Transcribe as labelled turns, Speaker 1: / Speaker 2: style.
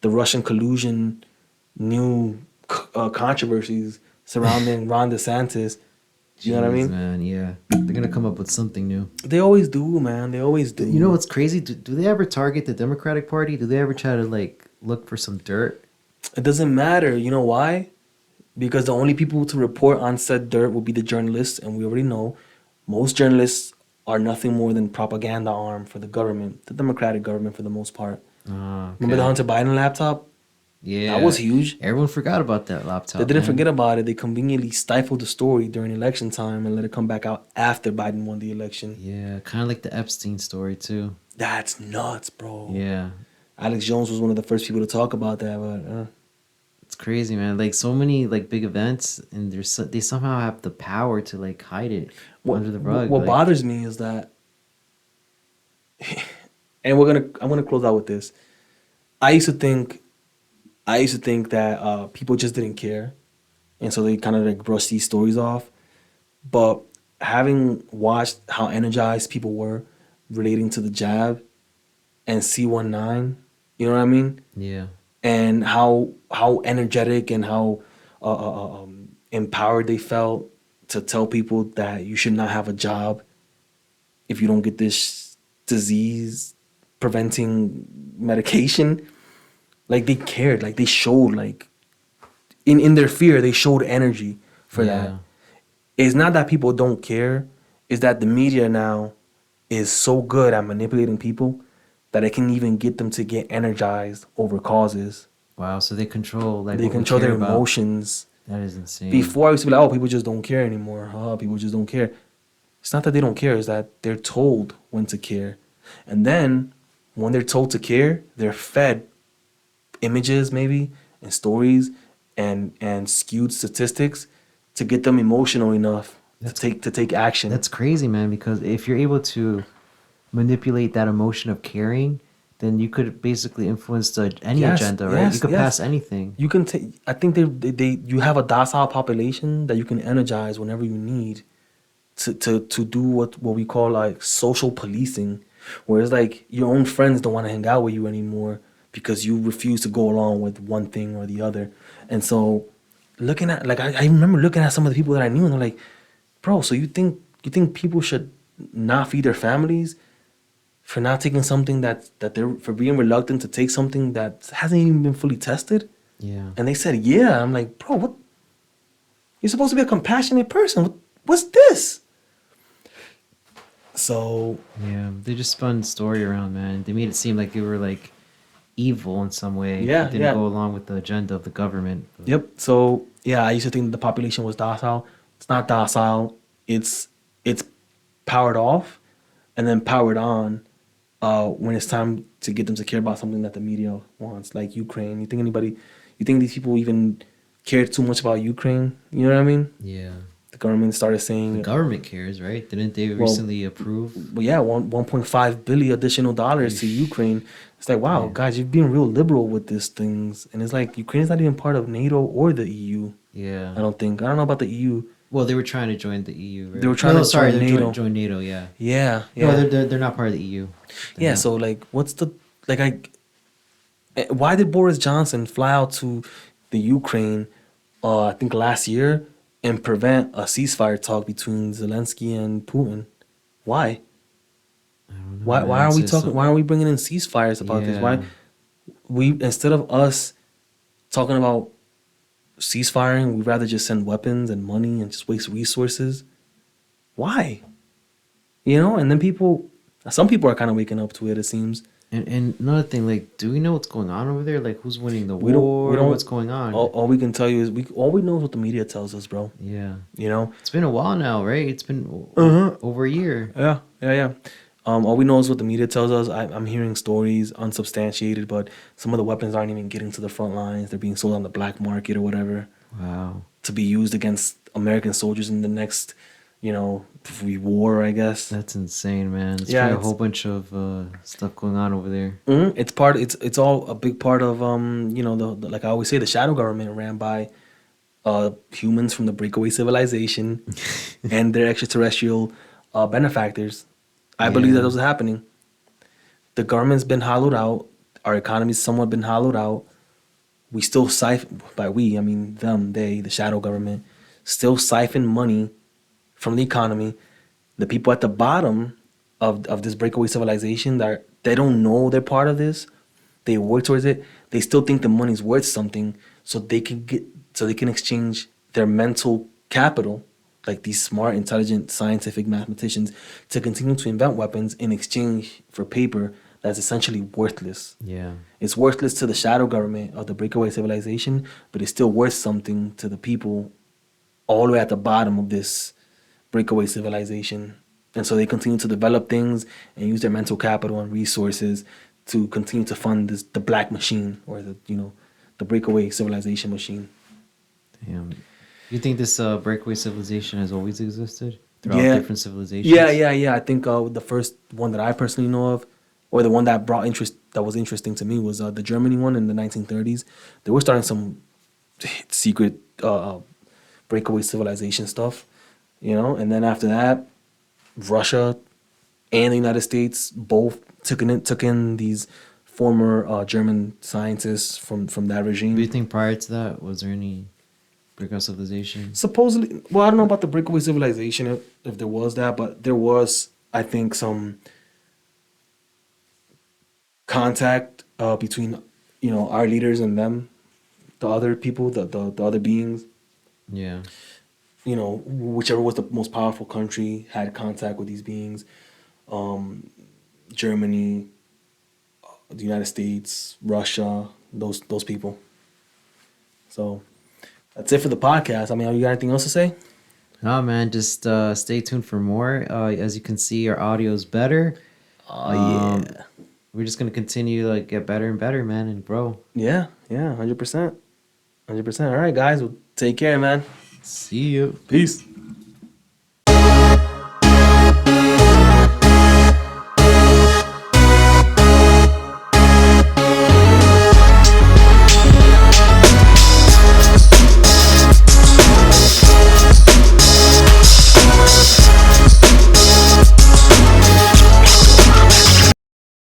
Speaker 1: the Russian collusion, new controversies surrounding Ron DeSantis. You know what I
Speaker 2: Jeez,
Speaker 1: mean?
Speaker 2: man. Yeah, they're gonna come up with something new.
Speaker 1: They always do, man. They always
Speaker 2: You know
Speaker 1: do.
Speaker 2: what's crazy? Do they ever target the Democratic Party? Do they ever try to like look for some dirt?
Speaker 1: It doesn't matter. You know why? Because the only people to report on said dirt will be the journalists, and we already know most journalists are nothing more than propaganda arm for the government, the Democratic government for the most part.
Speaker 2: Oh,
Speaker 1: Remember the
Speaker 2: okay.
Speaker 1: Hunter Biden laptop? That was
Speaker 2: Yeah,
Speaker 1: huge.
Speaker 2: everyone forgot about that
Speaker 1: They
Speaker 2: laptop,
Speaker 1: didn't
Speaker 2: man.
Speaker 1: forget about it. They conveniently stifled the story during election time and let it come back out after Biden won the election.
Speaker 2: Yeah, kind of like the Epstein story too.
Speaker 1: That's nuts, bro.
Speaker 2: Yeah,
Speaker 1: Alex Jones was one of the first people to talk about that, but
Speaker 2: it's crazy, man. Like so many like big events, and they somehow have the power to like hide it under the rug.
Speaker 1: what
Speaker 2: Like,
Speaker 1: bothers me is that, and I'm gonna close out with this. I used to think I used to think that people just didn't care, and so they kind of like brush these stories off. But having watched how energized people were relating to the jab and C19, you know what I mean,
Speaker 2: yeah,
Speaker 1: and how energetic and how empowered they felt to tell people that you should not have a job if you don't get this disease preventing medication. Like they cared, like they showed, like in their fear they showed energy for that.
Speaker 2: yeah.
Speaker 1: It's not that people don't care, it's that the media now is so good at manipulating people that it can even get them to get energized over causes.
Speaker 2: Wow. So they control like
Speaker 1: They
Speaker 2: what we
Speaker 1: control
Speaker 2: care
Speaker 1: their
Speaker 2: about.
Speaker 1: emotions.
Speaker 2: That is insane.
Speaker 1: Before I used to be like, oh, people just don't care anymore. Oh, people just don't care. It's not that they don't care, it's that they're told when to care. And then when they're told to care, they're fed images maybe and stories and skewed statistics to get them emotional enough
Speaker 2: That's
Speaker 1: to take action.
Speaker 2: that's crazy, man. Because if you're able to manipulate that emotion of caring, then you could basically influence any
Speaker 1: Yes,
Speaker 2: agenda, right? You
Speaker 1: yes,
Speaker 2: could
Speaker 1: yes.
Speaker 2: pass anything.
Speaker 1: You can take. I think they you have a docile population that you can energize whenever you need to do what we call like social policing, where it's like your own friends don't want to hang out with you anymore because you refuse to go along with one thing or the other. And so looking at like I remember looking at some of the people that I knew and they're like, bro, so you think people should not feed their families for not taking something that they're for being reluctant to take something that hasn't even been fully tested?
Speaker 2: Yeah.
Speaker 1: And they said, yeah. I'm like, bro, what? You're supposed to be a compassionate person. What's this? So
Speaker 2: Yeah, they just spun the story around, man. They made it seem like they were like evil in some way. It
Speaker 1: yeah,
Speaker 2: didn't
Speaker 1: yeah,
Speaker 2: go along with the agenda of the government. But
Speaker 1: yep. So yeah, I used to think the population was docile. It's not docile. It's powered off and then powered on when it's time to get them to care about something that the media wants, like Ukraine. You think these people even cared too much about Ukraine? You know what I mean?
Speaker 2: yeah,
Speaker 1: The government started
Speaker 2: the
Speaker 1: saying,
Speaker 2: government cares, right? Didn't they
Speaker 1: well,
Speaker 2: recently approve?
Speaker 1: but yeah, 1.5 billion additional dollars to
Speaker 2: Eesh.
Speaker 1: Ukraine. It's like, wow,
Speaker 2: Yeah,
Speaker 1: guys, you're being real liberal with these things. And it's like Ukraine's not even part of NATO or the EU.
Speaker 2: yeah.
Speaker 1: I don't think. I don't know about the EU.
Speaker 2: Well, they were trying to join the EU,
Speaker 1: They were
Speaker 2: right?
Speaker 1: trying
Speaker 2: No,
Speaker 1: to
Speaker 2: sorry,
Speaker 1: join
Speaker 2: they're
Speaker 1: NATO.
Speaker 2: join NATO. Yeah.
Speaker 1: Yeah,
Speaker 2: No,
Speaker 1: yeah.
Speaker 2: they're not part of the EU. They're
Speaker 1: Yeah,
Speaker 2: not.
Speaker 1: so like what's the like why did Boris Johnson fly out to the Ukraine I think last year and prevent a ceasefire talk between Zelensky and Putin? Why?
Speaker 2: I don't know,
Speaker 1: Why
Speaker 2: man.
Speaker 1: are we
Speaker 2: It's
Speaker 1: talking?
Speaker 2: so,
Speaker 1: Why are we bringing in ceasefires about this? Why
Speaker 2: yeah.
Speaker 1: we instead of us talking about ceasefiring, we'd rather just send weapons and money and just waste resources. Why? You know, and then some people are kind of waking up to it. It seems
Speaker 2: And another thing, like, do we know what's going on over there? Like, who's winning the
Speaker 1: we
Speaker 2: war?
Speaker 1: don't.
Speaker 2: What's going on?
Speaker 1: All we can tell you is all we know is what the media tells us, bro.
Speaker 2: Yeah.
Speaker 1: You know.
Speaker 2: It's been a while now, right? It's been
Speaker 1: Uh-huh.
Speaker 2: over a year.
Speaker 1: Yeah, yeah, yeah. All we know is what the media tells us. I'm hearing stories unsubstantiated, but some of the weapons aren't even getting to the front lines. They're being sold on the black market or whatever
Speaker 2: Wow.
Speaker 1: to be used against American soldiers in the next, war, I guess.
Speaker 2: That's insane, man. It's
Speaker 1: Yeah,
Speaker 2: probably a
Speaker 1: it's
Speaker 2: whole bunch of stuff going on over there.
Speaker 1: it's part. It's all a big part of the like I always say, the shadow government ran by humans from the breakaway civilization and their extraterrestrial benefactors. I believe that
Speaker 2: Yeah.
Speaker 1: those are happening. The government's been hollowed out. Our economy's somewhat been hollowed out. We still siphon, by we, I mean them, they, the shadow government, still siphon money from the economy. The people at the bottom of this breakaway civilization that they don't know they're part of this, they work towards it. They still think the money's worth something, so they can exchange their mental capital, like these smart, intelligent, scientific mathematicians, to continue to invent weapons in exchange for paper that's essentially worthless.
Speaker 2: Yeah.
Speaker 1: It's worthless to the shadow government of the breakaway civilization, but it's still worth something to the people all the way at the bottom of this breakaway civilization. And so they continue to develop things and use their mental capital and resources to continue to fund the black machine, or the breakaway civilization machine.
Speaker 2: Damn. You think this breakaway civilization has always existed throughout
Speaker 1: Yeah,
Speaker 2: different civilizations?
Speaker 1: yeah. I think the first one that I personally know of, or the one that brought interest, that was interesting to me, was the Germany one in the 1930s. They were starting some secret breakaway civilization stuff, and then after that, Russia and the United States both took in these former German scientists from that
Speaker 2: Do you
Speaker 1: regime.
Speaker 2: think prior to that, was there any breakout civilization?
Speaker 1: Supposedly, well, I don't know about the breakaway civilization, if there was that, but there was, I think, some contact between our leaders and them, the other people, the other beings.
Speaker 2: Yeah.
Speaker 1: Whichever was the most powerful country had contact with these beings. Germany, the United States, Russia, those people. So that's it for the podcast. I mean, you got anything else to say?
Speaker 2: No, man, just stay tuned for more. As you can see, our audio is better.
Speaker 1: Oh yeah,
Speaker 2: We're just gonna continue to get better and better, man, and grow.
Speaker 1: yeah, 100%, 100%. All right, guys, well, take care, man.
Speaker 2: See you.
Speaker 1: Peace.